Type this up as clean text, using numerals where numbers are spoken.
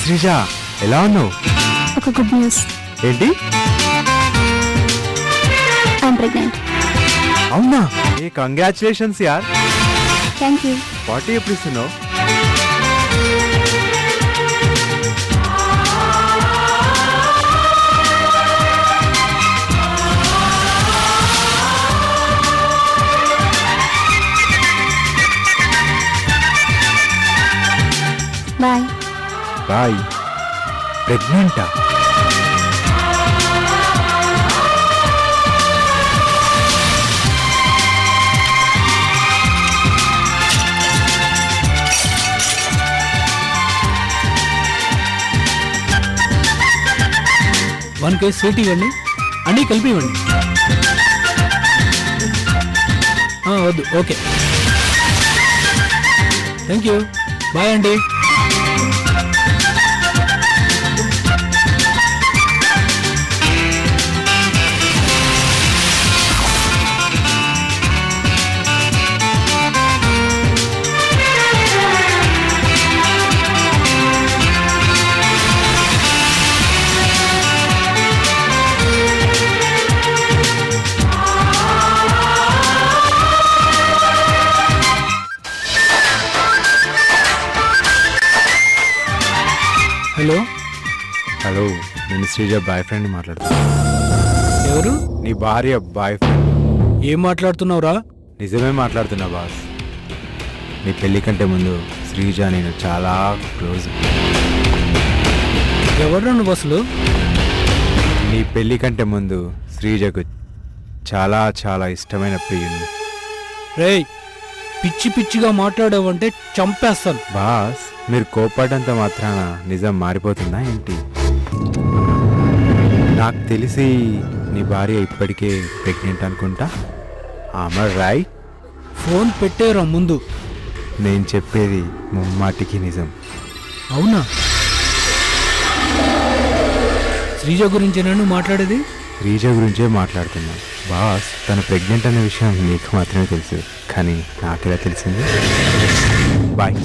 శ్రీజ, ఎలా ఉన్నావు? ఒక గుడ్ న్యూస్. ఏంటి? I'm pregnant. అవునా? ఏ కంగ్రాచులేషన్స్ యార్. Thank you. పార్టీ ఎప్పుడు ఇస్తున్నావు? బాయ్. బాయ్. ప్రెగ్నెంటా? వన్ కేజీ స్వీట్ ఇవ్వండి, అన్నీ కలిపి ఇవ్వండి. వద్దు, ఓకే, థ్యాంక్ యూ, బాయ్ అండి. హలో హలో, నేను శ్రీజ బాయ్ ఫ్రెండ్ మాట్లాడుతున్నా. ఎవరు? నీ భార్య బాయ్ ఫ్రెండ్. ఏం మాట్లాడుతున్నావురా? నిజమే మాట్లాడుతున్నా బాస్. నీ పెళ్లి కంటే ముందు శ్రీజ నేను చాలా క్లోజ్. ఎవరు నువ్వు అసలు? నీ పెళ్లి కంటే ముందు శ్రీజకు చాలా చాలా ఇష్టమైన ప్రియుణ్ణి. రేయ్, పిచ్చి పిచ్చిగా మాట్లాడావంటే చంపేస్తాను. బాస్, మీరు కోపడంత మాత్రాన నిజం మారిపోతుందా ఏంటి? నాకు తెలిసి నీ భార్య ఇప్పటికే ప్రెగ్నెంట్ అనుకుంటా. ఆమె రైట్? ఫోన్ పెట్టేరా ముందు. నేను చెప్పేది ముమ్మాటికి నిజం. అవునా? శ్రీజ గురించి నేను మాట్లాడేది? శ్రీజ గురించే మాట్లాడుతున్నా బాస్. తను ప్రెగ్నెంట్ అనే విషయం నీకు మాత్రమే తెలుసు, కానీ నాకెలా తెలిసింది? బాయ్.